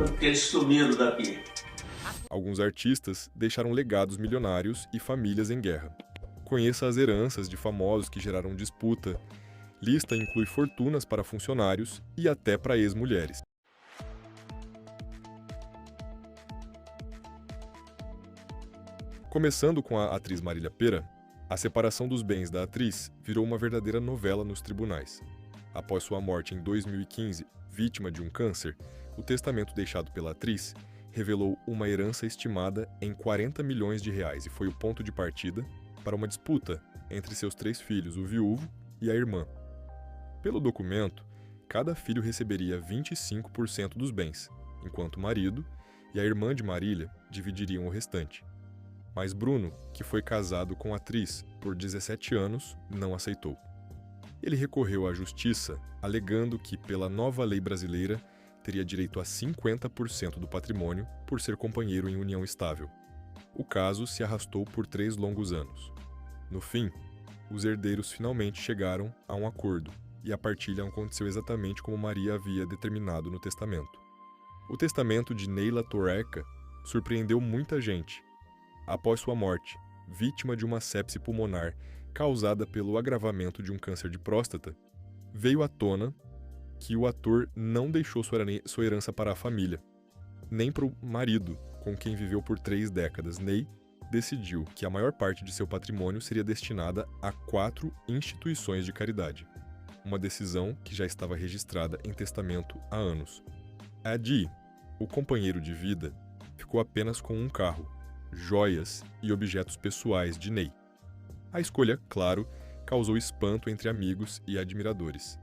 porque eles sumiram daqui. Alguns artistas deixaram legados milionários e famílias em guerra. Conheça as heranças de famosos que geraram disputa. Lista inclui fortunas para funcionários e até para ex-mulheres. Começando com a atriz Marília Pêra, a separação dos bens da atriz virou uma verdadeira novela nos tribunais. Após sua morte em 2015, vítima de um câncer, o testamento deixado pela atriz revelou uma herança estimada em 40 milhões de reais e foi o ponto de partida para uma disputa entre seus 3 filhos, o viúvo e a irmã. Pelo documento, cada filho receberia 25% dos bens, enquanto o marido e a irmã de Marília dividiriam o restante. Mas Bruno, que foi casado com a atriz por 17 anos, não aceitou. Ele recorreu à justiça, alegando que, pela nova lei brasileira, teria direito a 50% do patrimônio por ser companheiro em união estável. O caso se arrastou por 3 longos anos. No fim, os herdeiros finalmente chegaram a um acordo, e a partilha aconteceu exatamente como Maria havia determinado no testamento. O testamento de Neila Torreca surpreendeu muita gente. Após sua morte, vítima de uma sepse pulmonar causada pelo agravamento de um câncer de próstata, veio à tona que o ator não deixou sua herança para a família, nem para o marido, com quem viveu por 3 décadas. Ney decidiu que a maior parte de seu patrimônio seria destinada a 4 instituições de caridade, uma decisão que já estava registrada em testamento há anos. Adi, o companheiro de vida, ficou apenas com um carro, joias e objetos pessoais de Ney. A escolha, claro, causou espanto entre amigos e admiradores.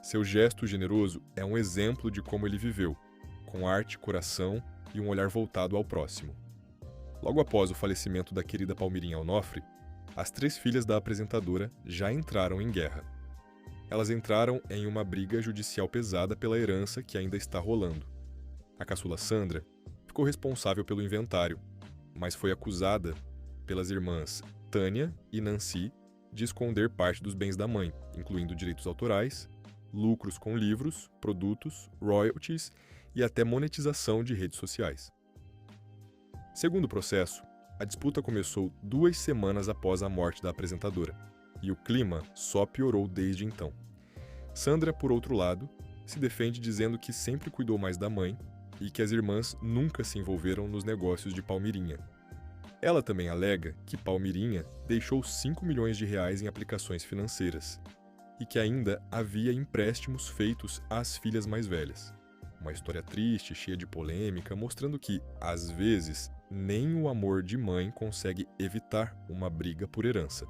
Seu gesto generoso é um exemplo de como ele viveu, com arte, coração e um olhar voltado ao próximo. Logo após o falecimento da querida Palmirinha Onofre, as 3 filhas da apresentadora já entraram em guerra. Elas entraram em uma briga judicial pesada pela herança que ainda está rolando. A caçula Sandra ficou responsável pelo inventário, mas foi acusada pelas irmãs Tânia e Nancy de esconder parte dos bens da mãe, incluindo direitos autorais, lucros com livros, produtos, royalties e até monetização de redes sociais. Segundo o processo, a disputa começou 2 semanas após a morte da apresentadora, e o clima só piorou desde então. Sandra, por outro lado, se defende dizendo que sempre cuidou mais da mãe e que as irmãs nunca se envolveram nos negócios de Palmirinha. Ela também alega que Palmirinha deixou 5 milhões de reais em aplicações financeiras e que ainda havia empréstimos feitos às filhas mais velhas. Uma história triste, cheia de polêmica, mostrando que, às vezes, nem o amor de mãe consegue evitar uma briga por herança.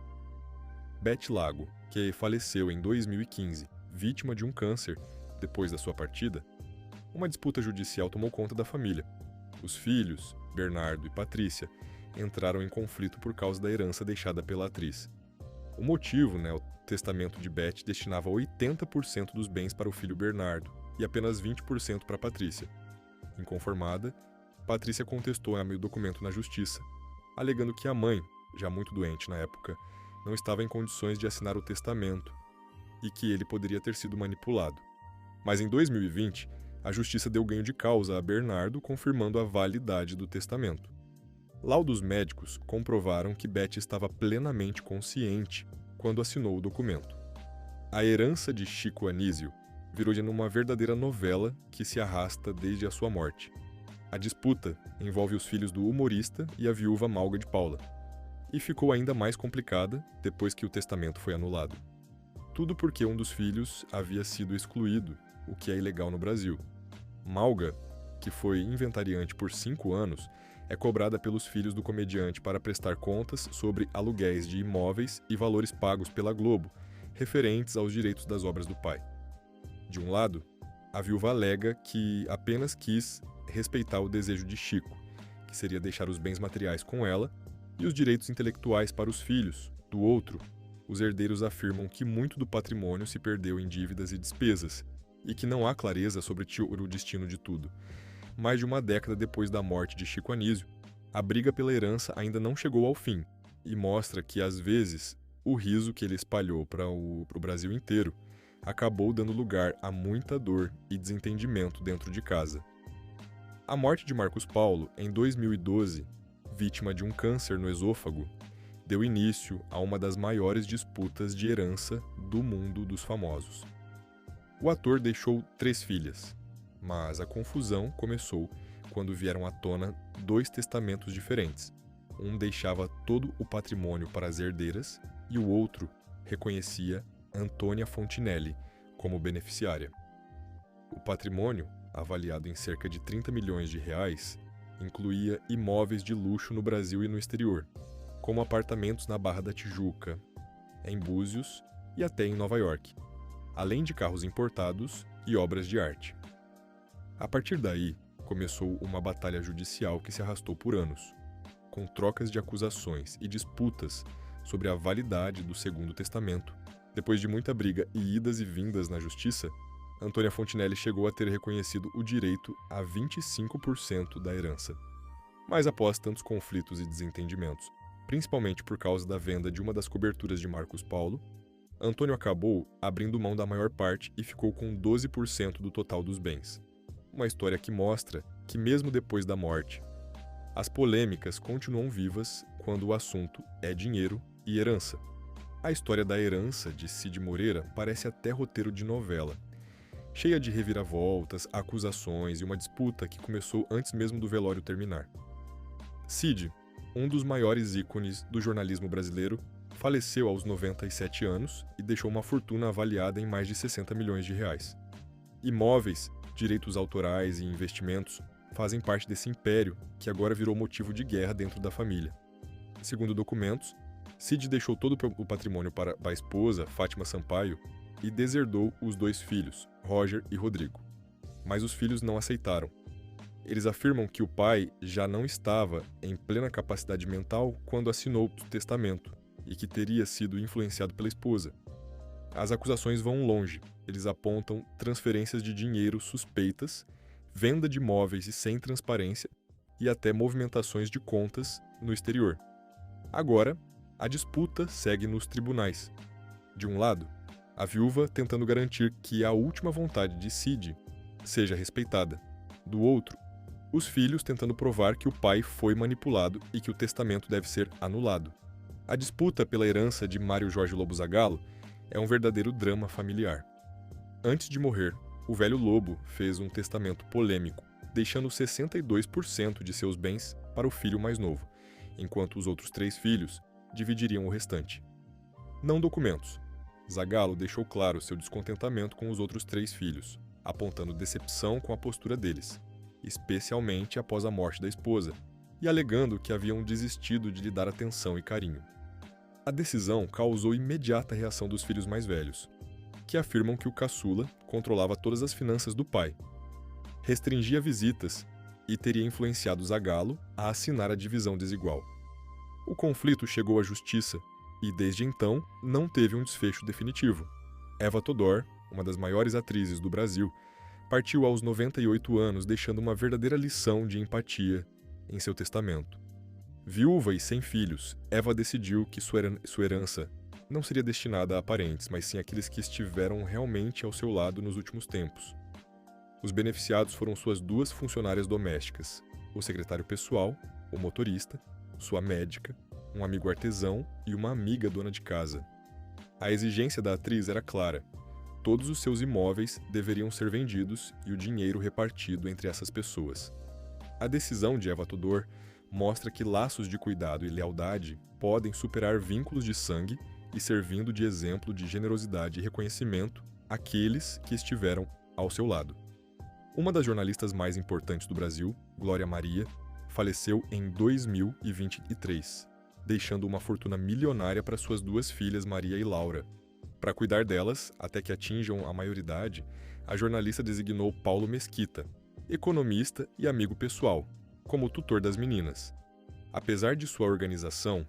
Beth Lago, que faleceu em 2015, vítima de um câncer depois da sua partida, uma disputa judicial tomou conta da família. Os filhos, Bernardo e Patrícia, entraram em conflito por causa da herança deixada pela atriz. O motivo, o testamento de Beth destinava 80% dos bens para o filho Bernardo e apenas 20% para Patrícia. Inconformada, Patrícia contestou o documento na justiça, alegando que a mãe, já muito doente na época, não estava em condições de assinar o testamento e que ele poderia ter sido manipulado. Mas em 2020, a justiça deu ganho de causa a Bernardo, confirmando a validade do testamento. Laudos médicos comprovaram que Beth estava plenamente consciente quando assinou o documento. A herança de Chico Anísio virou uma verdadeira novela que se arrasta desde a sua morte. A disputa envolve os filhos do humorista e a viúva Malga de Paula, e ficou ainda mais complicada depois que o testamento foi anulado. Tudo porque um dos filhos havia sido excluído, o que é ilegal no Brasil. Malga, que foi inventariante por 5 anos, é cobrada pelos filhos do comediante para prestar contas sobre aluguéis de imóveis e valores pagos pela Globo, referentes aos direitos das obras do pai. De um lado, a viúva alega que apenas quis respeitar o desejo de Chico, que seria deixar os bens materiais com ela e os direitos intelectuais para os filhos. Do outro, os herdeiros afirmam que muito do patrimônio se perdeu em dívidas e despesas, e que não há clareza sobre o destino de tudo. Mais de uma década depois da morte de Chico Anísio, a briga pela herança ainda não chegou ao fim, e mostra que, às vezes, o riso que ele espalhou para o Brasil inteiro acabou dando lugar a muita dor e desentendimento dentro de casa. A morte de Marcos Paulo, em 2012, vítima de um câncer no esôfago, deu início a uma das maiores disputas de herança do mundo dos famosos. O ator deixou 3 filhas, mas a confusão começou quando vieram à tona 2 testamentos diferentes. Um deixava todo o patrimônio para as herdeiras e o outro reconhecia Antônia Fontinelli como beneficiária. O patrimônio, avaliado em cerca de 30 milhões de reais, incluía imóveis de luxo no Brasil e no exterior, como apartamentos na Barra da Tijuca, em Búzios e até em Nova York, além de carros importados e obras de arte. A partir daí, começou uma batalha judicial que se arrastou por anos, com trocas de acusações e disputas sobre a validade do Segundo Testamento. Depois de muita briga e idas e vindas na justiça, Antônia Fontinelli chegou a ter reconhecido o direito a 25% da herança. Mas após tantos conflitos e desentendimentos, principalmente por causa da venda de uma das coberturas de Marcos Paulo, Antônio acabou abrindo mão da maior parte e ficou com 12% do total dos bens. Uma história que mostra que, mesmo depois da morte, as polêmicas continuam vivas quando o assunto é dinheiro e herança. A história da herança de Cid Moreira parece até roteiro de novela, cheia de reviravoltas, acusações e uma disputa que começou antes mesmo do velório terminar. Cid, um dos maiores ícones do jornalismo brasileiro, faleceu aos 97 anos e deixou uma fortuna avaliada em mais de 60 milhões de reais. Imóveis, direitos autorais e investimentos fazem parte desse império que agora virou motivo de guerra dentro da família. Segundo documentos, Cid deixou todo o patrimônio para a esposa, Fátima Sampaio, e deserdou os 2 filhos, Roger e Rodrigo. Mas os filhos não aceitaram. Eles afirmam que o pai já não estava em plena capacidade mental quando assinou o testamento e que teria sido influenciado pela esposa. As acusações vão longe. Eles apontam transferências de dinheiro suspeitas, venda de imóveis e sem transparência e até movimentações de contas no exterior. Agora, a disputa segue nos tribunais. De um lado, a viúva tentando garantir que a última vontade de Cid seja respeitada. Do outro, os filhos tentando provar que o pai foi manipulado e que o testamento deve ser anulado. A disputa pela herança de Mário Jorge Lobo Zagallo é um verdadeiro drama familiar. Antes de morrer, o velho Lobo fez um testamento polêmico, deixando 62% de seus bens para o filho mais novo, enquanto os outros 3 filhos dividiriam o restante. Não documentos. Zagallo deixou claro seu descontentamento com os outros 3 filhos, apontando decepção com a postura deles, especialmente após a morte da esposa, e alegando que haviam desistido de lhe dar atenção e carinho. A decisão causou imediata reação dos filhos mais velhos, que afirmam que o caçula controlava todas as finanças do pai, restringia visitas e teria influenciado Zagallo a assinar a divisão desigual. O conflito chegou à justiça e, desde então, não teve um desfecho definitivo. Eva Todor, uma das maiores atrizes do Brasil, partiu aos 98 anos, deixando uma verdadeira lição de empatia em seu testamento. Viúva e sem filhos, Eva decidiu que sua herança não seria destinada a parentes, mas sim àqueles que estiveram realmente ao seu lado nos últimos tempos. Os beneficiados foram suas 2 funcionárias domésticas, o secretário pessoal, o motorista, sua médica, um amigo artesão e uma amiga dona de casa. A exigência da atriz era clara. Todos os seus imóveis deveriam ser vendidos e o dinheiro repartido entre essas pessoas. A decisão de Eva Todor mostra que laços de cuidado e lealdade podem superar vínculos de sangue e servindo de exemplo de generosidade e reconhecimento àqueles que estiveram ao seu lado. Uma das jornalistas mais importantes do Brasil, Glória Maria, faleceu em 2023, deixando uma fortuna milionária para suas 2 filhas, Maria e Laura. Para cuidar delas, até que atinjam a maioridade, a jornalista designou Paulo Mesquita, economista e amigo pessoal, como tutor das meninas. Apesar de sua organização,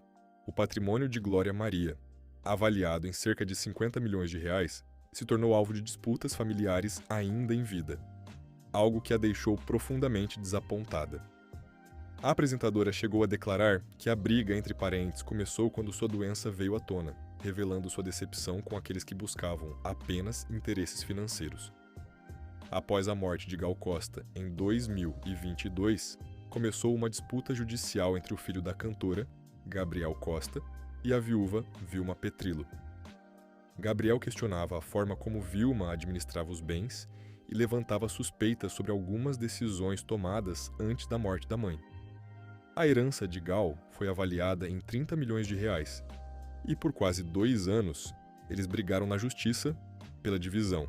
o patrimônio de Glória Maria, avaliado em cerca de 50 milhões de reais, se tornou alvo de disputas familiares ainda em vida, algo que a deixou profundamente desapontada. A apresentadora chegou a declarar que a briga entre parentes começou quando sua doença veio à tona, revelando sua decepção com aqueles que buscavam apenas interesses financeiros. Após a morte de Gal Costa em 2022, começou uma disputa judicial entre o filho da cantora, Gabriel Costa, e a viúva Vilma Petrillo. Gabriel questionava a forma como Vilma administrava os bens e levantava suspeitas sobre algumas decisões tomadas antes da morte da mãe. A herança de Gal foi avaliada em 30 milhões de reais, e por quase 2 anos eles brigaram na justiça pela divisão.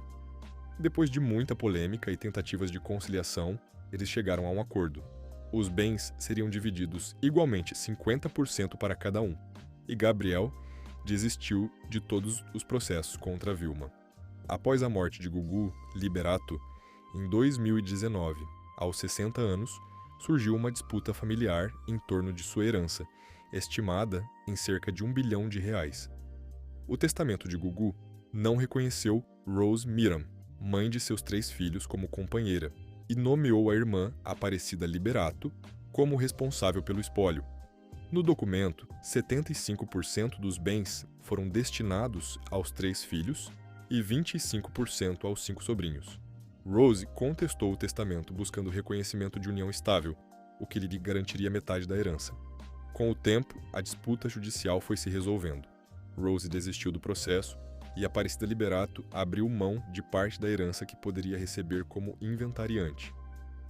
Depois de muita polêmica e tentativas de conciliação, eles chegaram a um acordo. Os bens seriam divididos igualmente 50% para cada um, e Gabriel desistiu de todos os processos contra Vilma. Após a morte de Gugu Liberato, em 2019, aos 60 anos, surgiu uma disputa familiar em torno de sua herança, estimada em cerca de R$1 bilhão. O testamento de Gugu não reconheceu Rose Miram, mãe de seus 3 filhos, como companheira, e nomeou a irmã Aparecida Liberato como responsável pelo espólio. No documento, 75% dos bens foram destinados aos 3 filhos e 25% aos 5 sobrinhos. Rose contestou o testamento buscando reconhecimento de união estável, o que lhe garantiria metade da herança. Com o tempo, a disputa judicial foi se resolvendo. Rose desistiu do processo e Aparecida Liberato abriu mão de parte da herança que poderia receber como inventariante.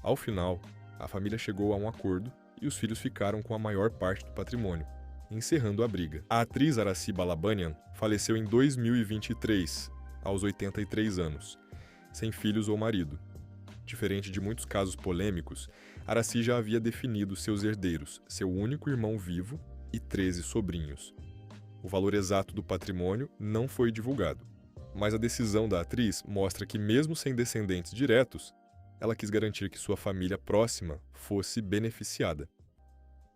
Ao final, a família chegou a um acordo e os filhos ficaram com a maior parte do patrimônio, encerrando a briga. A atriz Aracy Balabanian faleceu em 2023, aos 83 anos, sem filhos ou marido. Diferente de muitos casos polêmicos, Aracy já havia definido seus herdeiros, seu único irmão vivo e 13 sobrinhos. O valor exato do patrimônio não foi divulgado, mas a decisão da atriz mostra que, mesmo sem descendentes diretos, ela quis garantir que sua família próxima fosse beneficiada.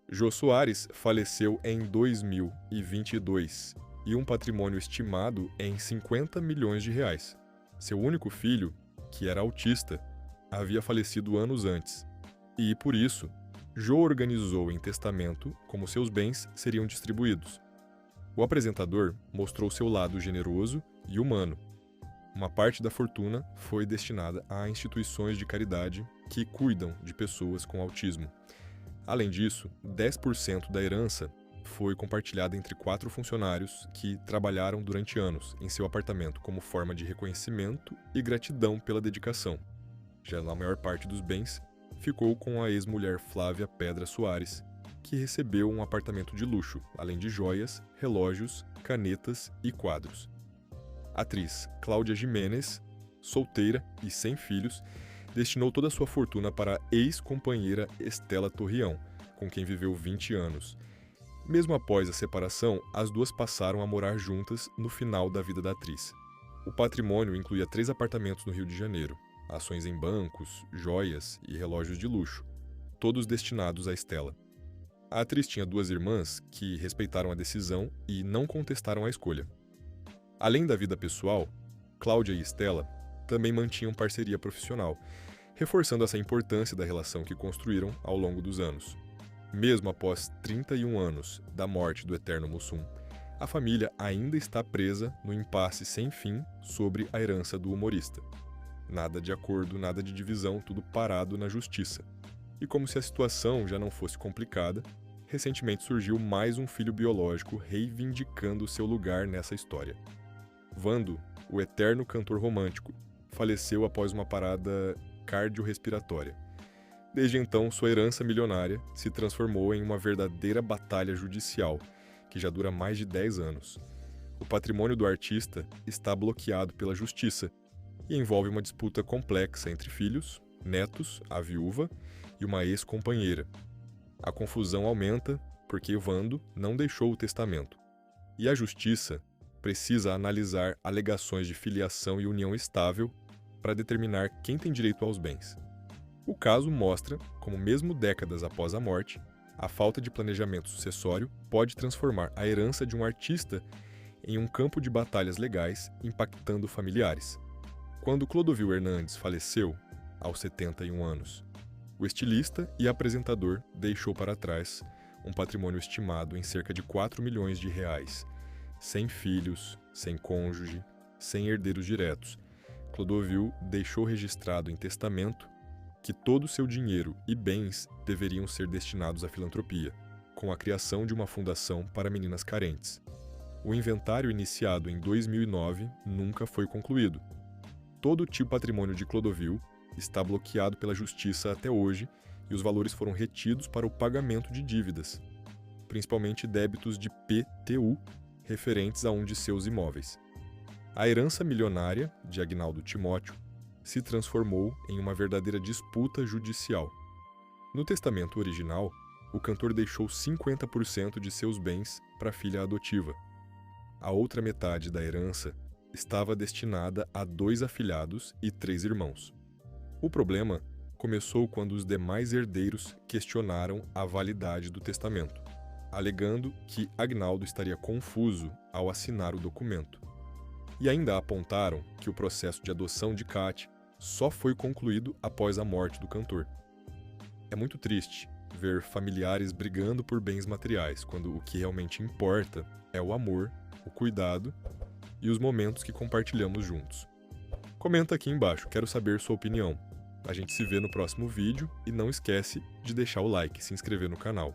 Jô Soares faleceu em 2022 e um patrimônio estimado em R$50 milhões. Seu único filho, que era autista, havia falecido anos antes, e, por isso, Jô organizou em testamento como seus bens seriam distribuídos. O apresentador mostrou seu lado generoso e humano. Uma parte da fortuna foi destinada a instituições de caridade que cuidam de pessoas com autismo. Além disso, 10% da herança foi compartilhada entre 4 funcionários que trabalharam durante anos em seu apartamento como forma de reconhecimento e gratidão pela dedicação. Já a maior parte dos bens ficou com a ex-mulher Flávia Pedra Soares, que recebeu um apartamento de luxo, além de joias, relógios, canetas e quadros. A atriz Cláudia Giménez, solteira e sem filhos, destinou toda a sua fortuna para a ex-companheira Estela Torrião, com quem viveu 20 anos. Mesmo após a separação, as duas passaram a morar juntas no final da vida da atriz. O patrimônio incluía 3 apartamentos no Rio de Janeiro, ações em bancos, joias e relógios de luxo, todos destinados a Estela. A atriz tinha 2 irmãs que respeitaram a decisão e não contestaram a escolha. Além da vida pessoal, Cláudia e Estela também mantinham parceria profissional, reforçando essa importância da relação que construíram ao longo dos anos. Mesmo após 31 anos da morte do eterno Mussum, a família ainda está presa no impasse sem fim sobre a herança do humorista. Nada de acordo, nada de divisão, tudo parado na justiça. E como se a situação já não fosse complicada, recentemente surgiu mais um filho biológico reivindicando seu lugar nessa história. Vando, o eterno cantor romântico, faleceu após uma parada cardiorrespiratória. Desde então, sua herança milionária se transformou em uma verdadeira batalha judicial, que já dura mais de 10 anos. O patrimônio do artista está bloqueado pela justiça e envolve uma disputa complexa entre filhos, netos, a viúva e uma ex-companheira. A confusão aumenta porque Vando não deixou o testamento, e a justiça precisa analisar alegações de filiação e união estável para determinar quem tem direito aos bens. O caso mostra como, mesmo décadas após a morte, a falta de planejamento sucessório pode transformar a herança de um artista em um campo de batalhas legais, impactando familiares. Quando Clodovil Hernandes faleceu, aos 71 anos, o estilista e apresentador deixou para trás um patrimônio estimado em cerca de R$4 milhões, sem filhos, sem cônjuge, sem herdeiros diretos. Clodovil deixou registrado em testamento que todo o seu dinheiro e bens deveriam ser destinados à filantropia, com a criação de uma fundação para meninas carentes. O inventário iniciado em 2009 nunca foi concluído. Todo o patrimônio de Clodovil está bloqueado pela justiça até hoje e os valores foram retidos para o pagamento de dívidas, principalmente débitos de PTU referentes a um de seus imóveis. A herança milionária de Agnaldo Timóteo se transformou em uma verdadeira disputa judicial. No testamento original, o cantor deixou 50% de seus bens para a filha adotiva. A outra metade da herança estava destinada a 2 afilhados e 3 irmãos. O problema começou quando os demais herdeiros questionaram a validade do testamento, alegando que Agnaldo estaria confuso ao assinar o documento. E ainda apontaram que o processo de adoção de Kate só foi concluído após a morte do cantor. É muito triste ver familiares brigando por bens materiais, quando o que realmente importa é o amor, o cuidado e os momentos que compartilhamos juntos. Comenta aqui embaixo, quero saber sua opinião. A gente se vê no próximo vídeo e não esquece de deixar o like e se inscrever no canal.